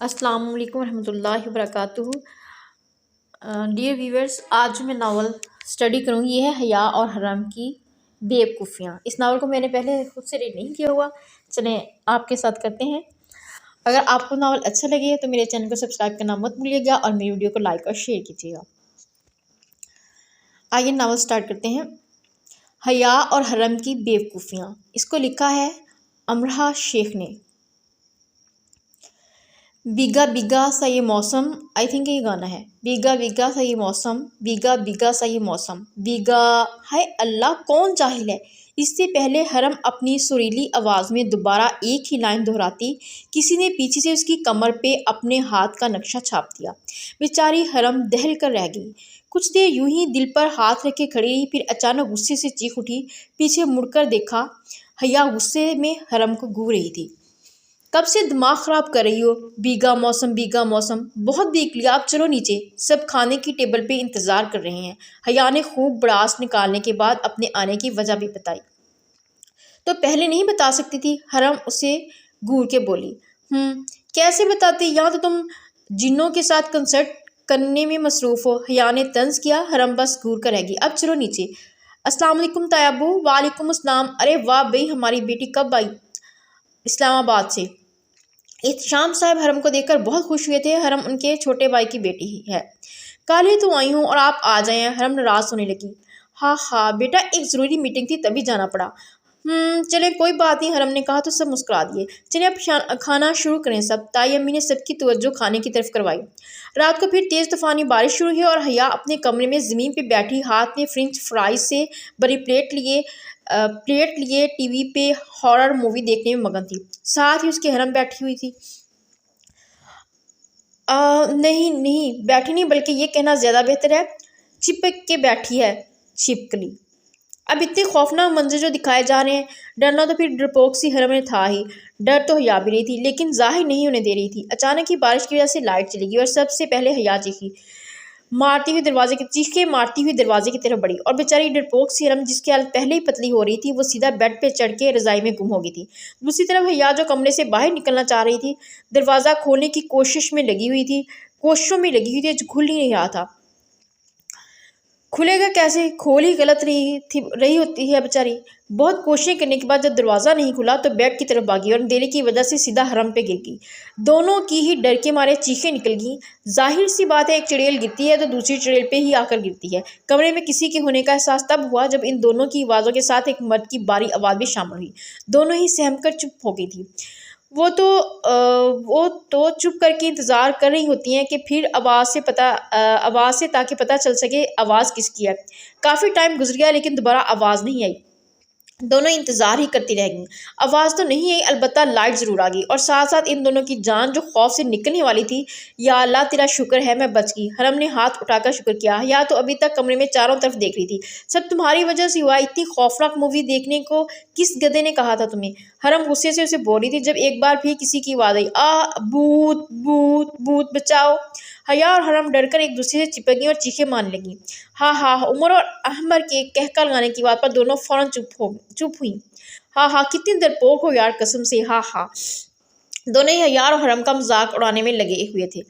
अस्सलाम वालेकुम रहमतुल्लाहि वबरकातुहू। डियर व्यूअर्स, आज जो मैं नावल स्टडी करूँगी ये है हया और हराम की बेवकूफ़ियाँ। इस नावल को मैंने पहले खुद से रीड नहीं किया हुआ, चलें आपके साथ करते हैं। अगर आपको नावल अच्छा लगे तो मेरे चैनल को सब्सक्राइब करना मत भूलिएगा और मेरी वीडियो को लाइक और शेयर कीजिएगा। आइए नावल स्टार्ट करते हैं। हया और हराम की बेवकूफ़ियाँ। इसको लिखा है अमरहा शेख ने। भीगा भीगा सा ये मौसम, आई थिंक ये गाना है। भीगा भीगा सा ये मौसम, भीगा भीगा सा ये मौसम, भीगा। हाय अल्लाह, कौन जाहिल है। इससे पहले हरम अपनी सुरीली आवाज़ में दोबारा एक ही लाइन दोहराती, किसी ने पीछे से उसकी कमर पे अपने हाथ का नक्शा छाप दिया। बेचारी हरम दहल कर रह गई। कुछ देर यूं ही दिल पर हाथ रखे खड़ी रही, फिर अचानक गुस्से से चीख उठी। पीछे मुड़कर देखा, हया गुस्से में हरम को घूर रही थी। कब से दिमाग ख़राब कर रही हो? भीगा मौसम बहुत देख लिया, अब चलो नीचे, सब खाने की टेबल पे इंतज़ार कर रहे हैं। हया ने खूब भड़ास निकालने के बाद अपने आने की वजह भी बताई। तो पहले नहीं बता सकती थी? हरम उसे घूर के बोली। कैसे बताती, यहाँ तो तुम जिन्नों के साथ कंसर्ट करने में मसरूफ़ हो। हया ने तंज किया। हरम बस घूर कर रह गई। अब चलो नीचे। अस्सलाम वालेकुम तायाबू। वालेकुम अस्सलाम। अरे वाह भाई, हमारी बेटी कब आई? इस्लामाबाद से। एहतशाम साहब हरम को देखकर बहुत खुश हुए थे। हरम उनके छोटे भाई की बेटी ही है। कल ही तो आई हूँ और आप आ जाए। हरम नाराज़ होने लगी। हाँ बेटा, एक ज़रूरी मीटिंग थी तभी जाना पड़ा। चले कोई बात नहीं, हरम ने कहा तो सब मुस्कुरा दिए। चले अब खाना शुरू करें सब। ताई अम्मी ने सबकी तवज्जो खाने की तरफ करवाई। रात को फिर तेज़ तूफ़ानी बारिश शुरू हुई और हया अपने कमरे में ज़मीन पे बैठी, हाथ में फ्रेंच फ्राइज से बड़ी प्लेट लिए टीवी पे हॉरर मूवी देखने में मगन थी। साथ ही उसकी हरम बैठी हुई थी। नहीं बैठी नहीं, बल्कि ये कहना ज़्यादा बेहतर है, चिपक के बैठी है। छिपकली। अब इतने खौफनाक मंजर जो दिखाए जा रहे हैं, डरना तो फिर डरपोक सी हरम में था ही। डर तो हया भी रही थी, लेकिन जाहिर नहीं होने दे रही थी। अचानक ही बारिश की वजह से लाइट चली गई और सबसे पहले हया चीखी मारती हुई दरवाजे की तरफ बढ़ी। और बेचारी डरपोक सी हरम, जिसकी हालत पहले ही पतली हो रही थी, वो सीधा बेड पे चढ़ के रजाई में गुम हो गई थी। दूसरी तरफ हया, जो कमरे से बाहर निकलना चाह रही थी, दरवाज़ा खोलने की कोशिशों में लगी हुई थी, जो खुल ही नहीं रहा था। खुलेगा कैसे? खोल ही गलत रही होती है बेचारी। बहुत कोशिशें करने के बाद जब दरवाज़ा नहीं खुला तो बेड की तरफ भागी और अंधेरे की वजह से सीधा हरम पे गिर गई। दोनों की ही डर के मारे चीखें निकल गईं। जाहिर सी बात है, एक चुड़ैल गिरती है तो दूसरी चुड़ैल पे ही आकर गिरती है। कमरे में किसी के होने का एहसास तब हुआ जब इन दोनों की आवाज़ों के साथ एक मर्द की बारी आवाज़ भी शामिल हुई। दोनों ही सहम कर चुप हो गई थी। वो तो चुप करके इंतज़ार कर रही होती हैं कि फिर आवाज़ से ताकि पता चल सके आवाज़ किसकी है। काफ़ी टाइम गुजर गया लेकिन दोबारा आवाज़ नहीं आई। दोनों इंतज़ार ही करती रह गईं। आवाज़ तो नहीं आई, अलबत्ता लाइट ज़रूर आ गई और साथ साथ इन दोनों की जान जो खौफ से निकलने वाली थी। या अल्लाह, तेरा शुक्र है मैं बच गई। हरम ने हाथ उठाकर शुक्र किया। या तो अभी तक कमरे में चारों तरफ देख रही थी। सब तुम्हारी वजह से हुआ। इतनी खौफनाक मूवी देखने को किस गधे ने कहा था तुम्हें? हरम गुस्से से उसे बोल रही थी जब एक बार फिर किसी की आवाज़ आई, भूत भूत भूत बचाओ। हया और हरम डरकर एक दूसरे से चिपक गई और चीखें मारने लगी। हाँ, उमर और अहमर के कहका लगाने की बात पर दोनों फौरन चुप हुई। हाँ, कितनी डरपोक हो यार, कसम से। हाँ। दोनों ही हया और हरम का मजाक उड़ाने में लगे हुए थे।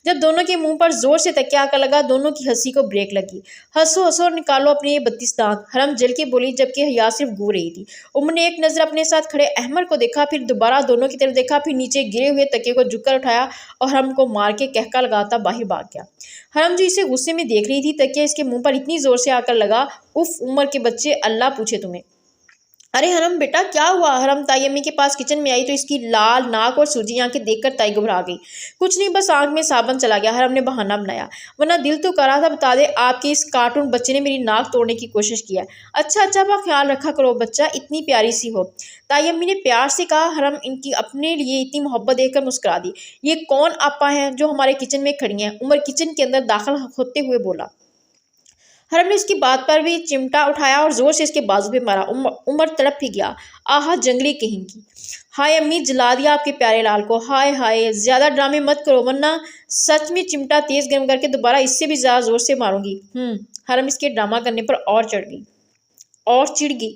जब दोनों के मुंह पर जोर से तकिया आकर लगा, दोनों की हंसी को ब्रेक लगी। हंसो और निकालो अपने ये 32 दांत, हरम जल के बोली, जबकि हया सिर्फ घूर रही थी। उमर ने एक नज़र अपने साथ खड़े अहमर को देखा, फिर दोबारा दोनों की तरफ देखा, फिर नीचे गिरे हुए तकिए को झुककर उठाया और हरम को मार के कहका लगाता बाहर भाग गया। हरम, जो इसे गुस्से में देख रही थी, तकिया इसके मुंह पर इतनी जोर से आकर लगा, उफ उमर के बच्चे, अल्लाह पूछे तुम्हें। अरे हरम बेटा, क्या हुआ? हरम ताई अम्मी के पास किचन में आई तो इसकी लाल नाक और सूजी आंखें देखकर ताई घबरा गई। कुछ नहीं, बस आंख में साबन चला गया, हरम ने बहाना बनाया। वरना दिल तो कर रहा था बता दे, आपके इस कार्टून बच्चे ने मेरी नाक तोड़ने की कोशिश की है। अच्छा अपना ख्याल रखा करो बच्चा, इतनी प्यारी सी हो, ताई अम्मी ने प्यार से कहा। हरम इनकी अपने लिए इतनी मोहब्बत देखकर मुस्कुरा दी। ये कौन आपा हैं जो हमारे किचन में खड़ी हैं? उमर किचन के अंदर दाखिल होते हुए बोला। हरम ने इसकी बात पर भी चिमटा उठाया और जोर से इसके बाजू पे मारा। उमर तड़प ही गया। आहा, जंगली कहेंगी। हाय अम्मी, जला दिया आपके प्यारे लाल को। हाय, ज्यादा ड्रामे मत करो वरना सच में चिमटा तेज गर्म करके दोबारा इससे भी ज्यादा जोर से मारूंगी। हरम इसके ड्रामा करने पर और चिढ़ गई।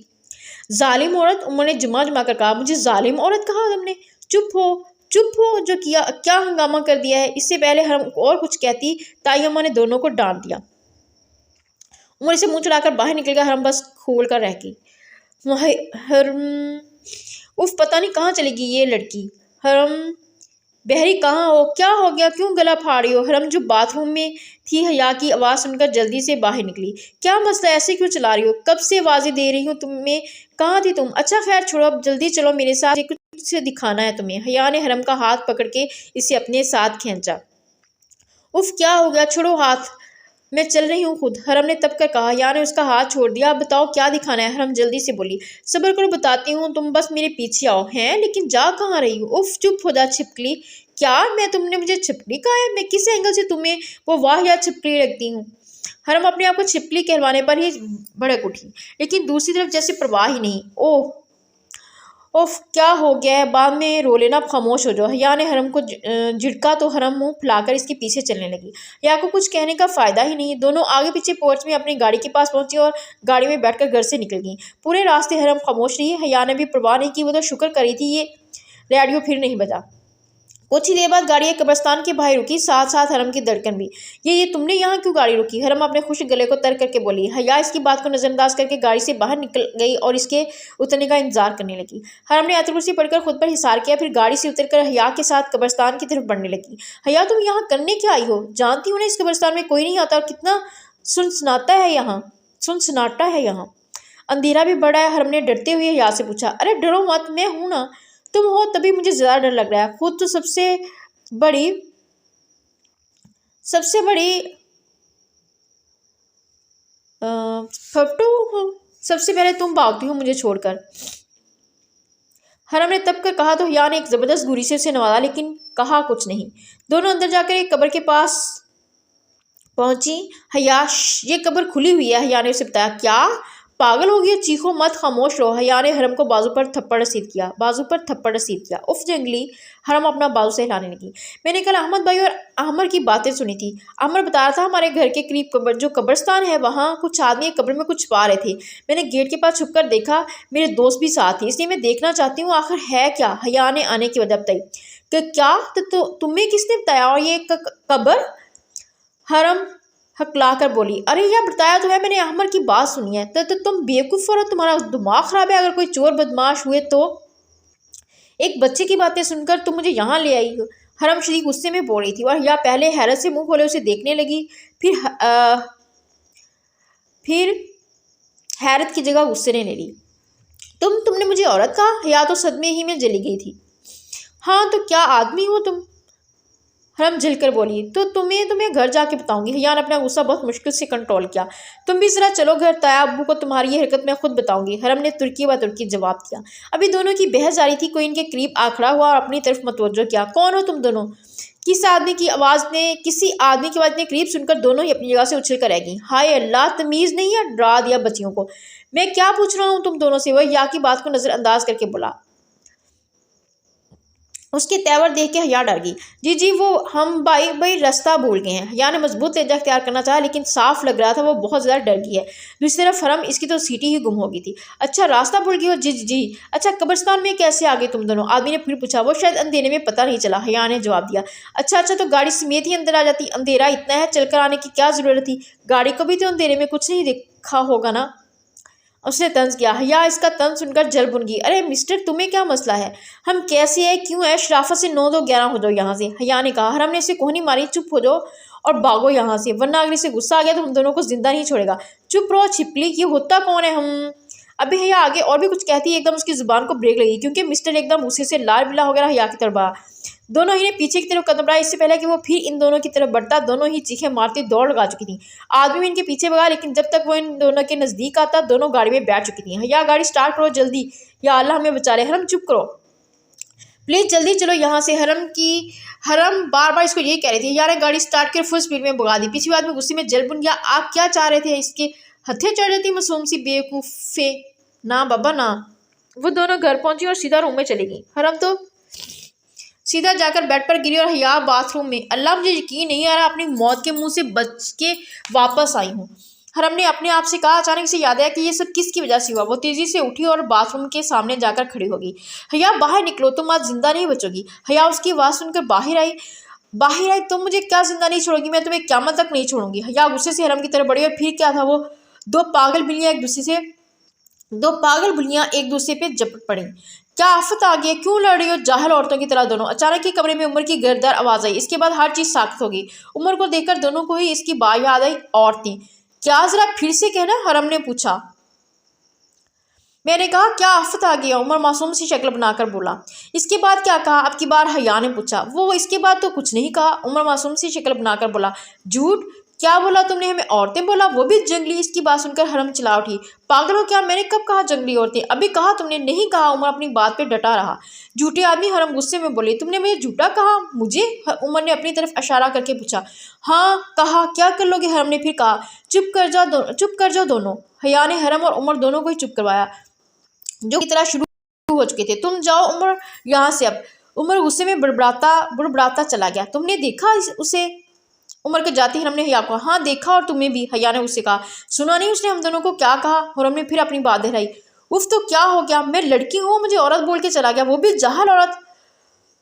जालिम औरत, उमर ने जुमा जुमा कर कहा। मुझे जालिम औरत कहा तुमने? चुप हो, चुप हो, जो किया क्या हंगामा कर दिया है। इससे पहले हरम और कुछ कहती, ताई अम्मा ने दोनों को डांट दिया। उमर से मुंह चढ़ाकर बाहर निकल गया। हरम बस खोल कर रह गई। हरम, उफ, पता नहीं कहाँ चलेगी ये लड़की। हरम, बहरी कहाँ हो, क्या हो गया, क्यों गला फाड़ रही हो। हरम जो बाथरूम में थी हया की आवाज़ सुनकर जल्दी से बाहर निकली। क्या मसला, ऐसे क्यों चला रही हो, कब से आवाज़ें दे रही हूँ तुम्हें, कहाँ थी तुम। अच्छा खैर छोड़ो, अब जल्दी चलो मेरे साथ, कुछ से दिखाना है तुम्हें। हया ने हरम का हाथ पकड़ के इसे अपने साथ खींचा। उफ, क्या हो गया, छोड़ो हाथ, मैं चल रही हूँ खुद। हरम ने तब कर कहा। हया ने उसका हाथ छोड़ दिया। अब बताओ क्या दिखाना है। हरम जल्दी से बोली। सब्र करो, बताती हूँ, तुम बस मेरे पीछे आओ। हैं, लेकिन जा कहाँ रही हो। उफ, चुप हो जा छिपकली। क्या मैं, तुमने मुझे छिपकली कहा है, मैं किस एंगल से तुम्हें वो वाह या छिपकली लगती हूँ। हरम अपने आप को छिपकली कहलवाने पर ही भड़क उठी, लेकिन दूसरी तरफ जैसे परवाह ही नहीं। ओह ओफ, क्या हो गया है, बाद में रो लेना, खामोश हो जाओ। हया ने हरम को झिड़का तो हरम मुंह फुलाकर इसके पीछे चलने लगी। हया को कुछ कहने का फायदा ही नहीं। दोनों आगे पीछे पोर्च में अपनी गाड़ी के पास पहुंची और गाड़ी में बैठकर घर से निकल गई। पूरे रास्ते हरम खामोश रही। हया ने भी परवाह नहीं की, वो तो शुक्र करी थी ये रेडियो फिर नहीं बजा। कुछ ही देर बाद गाड़ी एक कब्रिस्तान के बाहर रुकी, साथ साथ हरम की धड़कन भी। ये तुमने यहाँ क्यों गाड़ी रोकी। हरम अपने खुश गले को तर करके बोली। हया इसकी बात को नजरअंदाज करके गाड़ी से बाहर निकल गई और इसके उतरने का इंतजार करने लगी। हरम ने आयतुल कुर्सी पढ़कर खुद पर हिसार किया, फिर गाड़ी से उतरकर हया के साथ कब्रिस्तान की तरफ बढ़ने लगी। हया, तुम यहाँ करने क्या आई हो, जानती हो ना इस कब्रिस्तान में कोई नहीं आता और कितना सुनसनाटा है यहाँ, सुनसनाटा है यहाँ, अंधेरा भी बड़ा है। हरम ने डरते हुए हया से पूछा। अरे डरो मत, मैं हूं ना, तुम हो तभी मुझे ज़्यादा डर लग रहा है। खुद तो बड़ी सबसे बड़ी फटू हो, सबसे पहले तुम भागती हो मुझे छोड़कर। हरम ने तब कर कहा तो हया ने एक ज़बरदस्त घूरी से उसे नवाजा, लेकिन कहा कुछ नहीं। दोनों अंदर जाकर एक कब्र के पास पहुंची। हया, ये कब्र खुली हुई है। हया ने उसे बताया। क्या पागल हो गई, चीखो मत, खामोश रहो। हया ने हरम को बाजू पर थप्पड़ रसीद किया। उफ जंगली। हरम अपना बाजू से हिलाने लगी। मैंने कल अहमद भाई और अहमर की बातें सुनी थी। अहमर बता रहा था हमारे घर के करीब जो कब्रिस्तान है वहाँ कुछ आदमी कब्र में कुछ पा रहे थे। मैंने गेट के पास छुपकर देखा, मेरे दोस्त भी साथ थे, इसलिए मैं देखना चाहती हूँ आखिर है क्या। हया ने आने की वजह बताई। कि क्या, तो तुम्हें किसने बताया, और ये कब्र। हरम हकला कर बोली। अरे यह बताया तो है, मैंने अहमर की बात सुनी है। तो तुम बेवकूफ़ हो, तुम्हारा दिमाग खराब है। अगर कोई चोर बदमाश हुए तो एक बच्चे की बातें सुनकर तुम मुझे यहाँ ले आई हो। हरम शरीक गुस्से में बोल रही थी और यह पहले हैरत से मुंह खोले उसे देखने लगी, फिर हैरत की जगह गुस्से ने ले ली। तुमने मुझे औरत कहा। या तो सदमे ही में जली गई थी। हाँ तो क्या आदमी हो तुम, हरम झिलकर बोली। तो तुम्हें घर जाके बताऊंगी। हया ने अपना गुस्सा बहुत मुश्किल से कंट्रोल किया। तुम भी जरा चलो घर, ताया अब्बू को तुम्हारी ये हरकत मैं खुद बताऊंगी। हरम ने तुर्की व तुर्की जवाब दिया। अभी दोनों की बहस जारी थी, कोई इनके करीब आ खड़ा हुआ और अपनी तरफ मतवज्जो किया। कौन हो तुम दोनों। किसी आदमी की आवाज़ ने करीब सुनकर दोनों ही अपनी जगह से उछल कर रह गई। हाय अल्लाह, तमीज़ नहीं है, डरा दिया बच्चियों को। मैं क्या पूछ रहा हूँ तुम दोनों से, वह या की बात को नज़रअंदाज करके बोला। उसके तेवर देख के हया डर गई। जी वो हम भाई रास्ता भूल गए हैं। हया ने मजबूत लहजा अख्तियार करना चाहा, लेकिन साफ लग रहा था वो बहुत ज़्यादा डर गई है। दूसरी तरफ हरम, इसकी तो सीटी ही गुम हो गई थी। अच्छा रास्ता भूल गई हो। जी। अच्छा कब्रिस्तान में कैसे आ गए तुम दोनों, आदमी ने फिर पूछा। वो शायद अंधेरे में पता नहीं चला, हया ने जवाब दिया। अच्छा तो गाड़ी समेत ही अंदर आ जाती, अंधेरा इतना है, चलकर आने की क्या ज़रूरत थी, गाड़ी को भी तो अंधेरे में कुछ नहीं देखा होगा ना, उसने तंज किया। हया इसका तंज सुनकर जल बुन गई। अरे मिस्टर, तुम्हें क्या मसला है, हम कैसे है, क्यों है, शराफत से 9 2 11 हो जाओ यहाँ से। हया ने कहा। हरम ने इसे कोहनी मारी। चुप हो जाओ और भागो यहाँ से, वरना अगर इसे गुस्सा आ गया तो हम दोनों को जिंदा नहीं छोड़ेगा। चुप रहो छिपली, ये होता कौन है हम। अभी हया आगे और भी कुछ कहती, एकदम उसकी जुबान को ब्रेक लगी, क्योंकि मिस्टर एकदम गुस्से से लाल पीला हो गया। हया की तरफ बढ़ा। दोनों ही ने पीछे की तरफ कदम बढ़ाया, इससे पहले कि वो फिर इन दोनों की तरफ बढ़ता। दोनों ही चीखें मारती दौड़ लगा चुकी थी। आदमी भी इनके पीछे भगा, लेकिन जब तक वो इन दोनों के नज़दीक आता दोनों गाड़ी में बैठ चुकी थी। हया, गाड़ी स्टार्ट करो जल्दी, या अल्लाह हमें बचा ले। हरम चुप करो प्लीज़, जल्दी चलो यहाँ से। हरम बार बार इसको यही कह रही थी। यार गाड़ी स्टार्ट कर फुल स्पीड में भगा दी। पिछली बात में गुस्से में जल बुन गया। आप क्या चाह रहे थे, इसके हथे चढ़ जाती मासूम सी बेवकूफ़े। ना बाबा ना। वो दोनों घर पहुंची और सीधा रूम में चली गई। हरम तो सीधा जाकर बेड पर गिरी और हया बाथरूम में। अल्लाह मुझे यकीन नहीं आ रहा, अपनी मौत के मुंह से बच के वापस आई हूँ। हरम ने अपने आप से कहा। अचानक से याद आया कि ये सब किसकी वजह से हुआ। वो तेजी से उठी और बाथरूम के सामने जाकर खड़ी हो गई। हया बाहर निकलो, तुम आज जिंदा नहीं बचोगी। हया उसकी आवाज़ सुनकर बाहर आई। तुम मुझे क्या जिंदा नहीं छोड़ोगी? मैं तुम्हें क़यामत तक नहीं छोड़ूंगी। हया गुस्से से हरम की तरफ बढ़ी और फिर क्या था वो दो पागल बिल्लियां एक दूसरे पे झपट पड़ी। क्या आफत आ गई? क्यों लड़ रही हो जाहिल औरतों की तरह दोनों? अचानक ही कमरे में उमर की गर्दार आवाज आई। इसके बाद हर चीज साख्त हो गई। उमर को देखकर दोनों को ही इसकी बात याद आई और थी। क्या जरा फिर से कहना? हरम ने पूछा। मैंने कहा क्या आफत आ गया? उमर मासूम सी शक्ल बनाकर बोला। इसके बाद क्या कहा? अब की बार हया ने पूछा। वो इसके बाद तो कुछ नहीं कहा। उमर मासूम सी शक्ल बनाकर बोला। झूठ! क्या बोला तुमने? हमें औरतें बोला, वो भी जंगली? इसकी बात सुनकर हरम चिल्ला उठी। पागल हो क्या? मैंने कब कहा जंगली औरतें? अभी कहा तुमने। नहीं कहा। उमर अपनी बात पे डटा रहा। झूठे आदमी! हरम गुस्से में बोले। तुमने मुझे झूठा कहा? मुझे? उमर ने अपनी तरफ इशारा करके पूछा। हाँ कहा। क्या कर लोगे? हरम ने फिर कहा। चुप कर जाओ दोनों। हया ने हरम और उमर दोनों को ही चुप करवाया, जो की तरह शुरू हो चुके थे। तुम जाओ उमर यहाँ से अब। उमर गुस्से में बुड़बड़ाता चला गया। तुमने देखा उसे? उमर के जाते ही हमने हया को। हाँ देखा, और तुम्हें भी। हया ने उससे कहा। सुना नहीं उसने हम दोनों को क्या कहा? और हमने फिर अपनी बात दोहराई। उफ तो क्या हो गया? मैं लड़की हूँ, मुझे औरत बोल के चला गया, वो भी जाहिल औरत।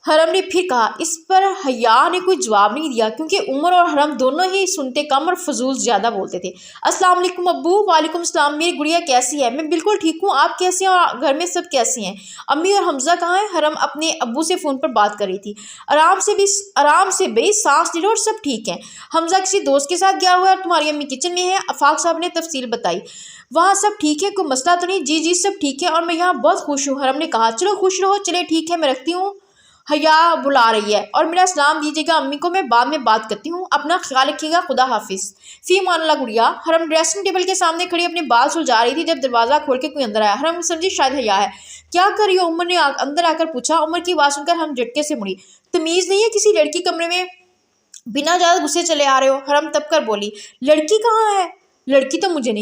हरम ने फिर कहा। इस पर हया ने कोई जवाब नहीं दिया, क्योंकि उमर और हरम दोनों ही सुनते कम और फजूल ज़्यादा बोलते थे। अस्सलाम वालेकुम अब्बू। वालेकुम सलाम। मेरी गुड़िया कैसी है? मैं बिल्कुल ठीक हूँ, आप कैसे हैं और घर में सब कैसे हैं? अम्मी और हमजा कहाँ हैं? हरम अपने अब्बू से फ़ोन पर बात कर रही थी। आराम से भाई सांस ले लो और सब ठीक है। हमजा किसी दोस्त के साथ गया हुआ है और तुम्हारी अम्मी किचन में है। आफाक साहब ने तफसील बताई। वहाँ सब ठीक है, कोई मसला तो नहीं? जी सब ठीक है, और मैं यहाँ बहुत खुश हूँ। हरम ने कहा। चलो खुश रहो। चले ठीक है, मैं रखती हूँ, हया बुला रही है, और मेरा सलाम दीजिएगा अम्मी को। मैं बाद में बात करती हूँ, अपना ख्याल रखिएगा। खुदा हाफिज। फी मानला गुड़िया। हरम ड्रेसिंग टेबल के सामने खड़ी अपने बाल सुलझा रही थी जब दरवाज़ा खोल के कोई अंदर आया। हरम समझी शायद हया है। क्या कर रही हो? उमर ने अंदर आकर पूछा। उमर की आवाज़ सुनकर हम झटके से मुड़ी। तमीज़ नहीं है किसी लड़की कमरे में बिना ज़्यादा गुस्से चले आ रहे हो? हरम तब कर बोली। लड़की कहाँ है? लड़की तो मुझे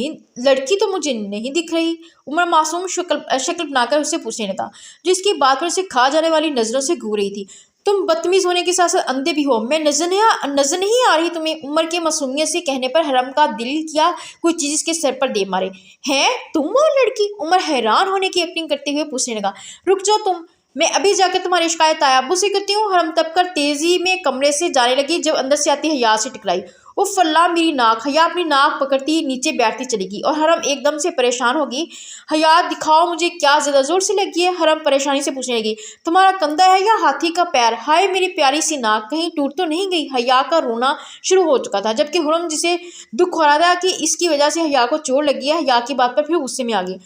नहीं दिख रही। उमर मासूम शक्ल बनाकर उससे पूछने लगा, जो इसकी बात पर उसे खा जाने वाली नजरों से घूर रही थी। तुम बदतमीज होने के साथ साथ अंधे भी हो। मैं नजर नहीं आ रही तुम्हें? उमर के मासूमियत से कहने पर हरम का दिल किया कोई चीज इसके सर पर दे मारे। हैं तुम वो लड़की? उमर हैरान होने की एक्टिंग करते हुए पूछने लगा। रुक जाओ तुम, मैं अभी जाकर तुम्हारी शिकायत अब्बू से करती हूँ। हरम तब कर तेजी में कमरे से जाने लगी जब अंदर से आती हया से टकराई। उफ अल्लाह मेरी नाक! हया अपनी नाक पकड़ती नीचे बैठती चलेगी और हरम एकदम से परेशान होगी। हया दिखाओ मुझे क्या ज़्यादा जोर से लगी है? हरम परेशानी से पूछने लगी। तुम्हारा कंधा है या हाथी का पैर? हाय मेरी प्यारी सी नाक, कहीं टूट तो नहीं गई? हया का रोना शुरू हो चुका था, जबकि हरम जिसे दुख हो रहा था कि इसकी वजह से हया को चोट लगी है, हया की बात पर फिर गुस्से में आ गई।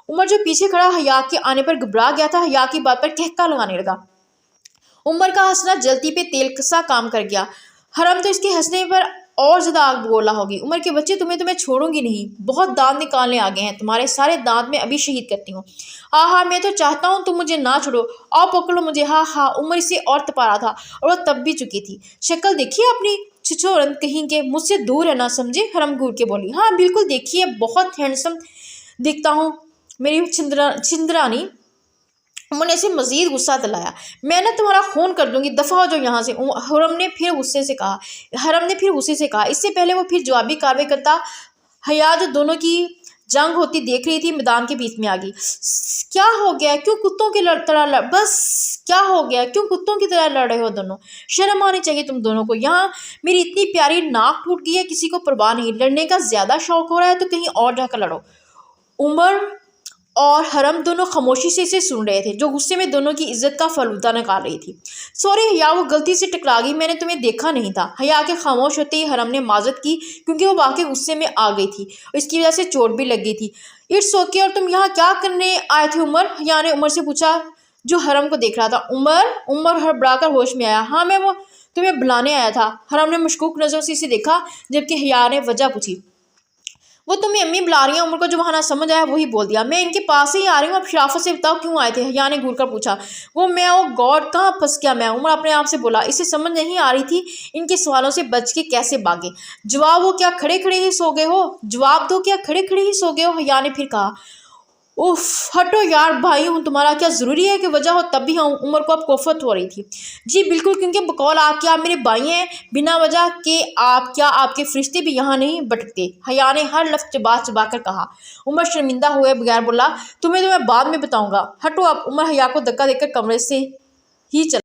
उमर जो पीछे खड़ा हया के आने पर घबरा गया था, हया की बात पर कहका लगाने लगा। उमर का हंसना जलती पे तेल सा काम कर गया। हरम तो इसके हंसने पर और ज्यादा आग बगोला होगी। उमर के बच्चे, तुम्हें छोड़ूंगी नहीं। बहुत दांत निकालने आ गए हैं, तुम्हारे सारे दांत मैं अभी शहीद करती हूँ। हाँ मैं तो चाहता हूँ तुम मुझे ना छोड़ो, आओ पकड़ो मुझे। हाँ। उमर इसे और तपा रहा था और वह तब भी चुकी थी। शक्ल देखिए अपनी, छिछोरन कहीं के, मुझसे दूर है ना, समझे? हरम घूर के बोली। हाँ बिल्कुल देखिए, बहुत हैंडसम दिखता हूँ मेरी छिंदरानी। उमर ने इसे मजीद गुस्सा दिलाया। मैं ना तुम्हारा खून कर दूंगी, दफा हो जाओ यहाँ से। हरम ने फिर गुस्से से कहा। इससे पहले वो फिर जवाबी कार्रवाई करता, हया जो दोनों की जंग होती देख रही थी, मैदान के बीच में आ गई। क्या हो गया? क्यों कुत्तों की तरह बस क्या हो गया? क्यों कुत्तों की तरह लड़ रहे हो दोनों? शर्म आनी चाहिए तुम दोनों को। यहाँ मेरी इतनी प्यारी नाक टूट गई है, किसी को परवाह नहीं। लड़ने का ज्यादा शौक हो रहा है तो कहीं और जाकर लड़ो। उमर और हरम दोनों खामोशी से इसे सुन रहे थे, जो गुस्से में दोनों की इज्जत का फलूदा निकाल रही थी। सॉरी हया, वो गलती से टकरा गई, मैंने तुम्हें देखा नहीं था। हया के खामोश होते ही हरम ने माजरत की, क्योंकि वो वाकई गुस्से में आ गई थी और इसकी वजह से चोट भी लग गई थी। It's okay. और तुम यहाँ क्या करने आए थे उमर? हया ने उमर से पूछा, जो हरम को देख रहा था। उमर हड़बड़ाकर होश में आया। हाँ मैं वो तुम्हें बुलाने आया था। हरम ने मशकूक नजरों से इसे देखा, जबकि हया ने वजह पूछी। वो तुम्हें अम्मी बुला रही है। उमर को जो वहाँ ना समझ आया वही बोल दिया। मैं इनके पास ही आ रही हूँ, अब शराफत से बताओ क्यों आए थे? हया ने घूर कर पूछा। वो गॉड, कहाँ फंस गया मैं? उमर अपने आप से बोला। इसे समझ नहीं आ रही थी इनके सवालों से बच के कैसे भागे। जवाब हो क्या खड़े खड़े ही सो गए हो? जवाब दो, क्या खड़े खड़े ही सो गए हो? हया ने फिर कहा। उफ, हटो यार भाई, हूँ तुम्हारा क्या ज़रूरी है कि वजह हो तब भी हाँ उमर को अब कोफत हो रही थी। जी बिल्कुल, क्योंकि बकौल आपके आप मेरे भाई हैं, बिना वजह के आप क्या आपके फरिश्ते भी यहाँ नहीं भटकते। हया ने हर लफ्ज़ चबा चबा कर कहा। उमर शर्मिंदा हुए बगैर बोला, तुम्हें तो मैं बाद में बताऊँगा, हटो अब। उमर हया को धक्का देकर कमरे से ही चला।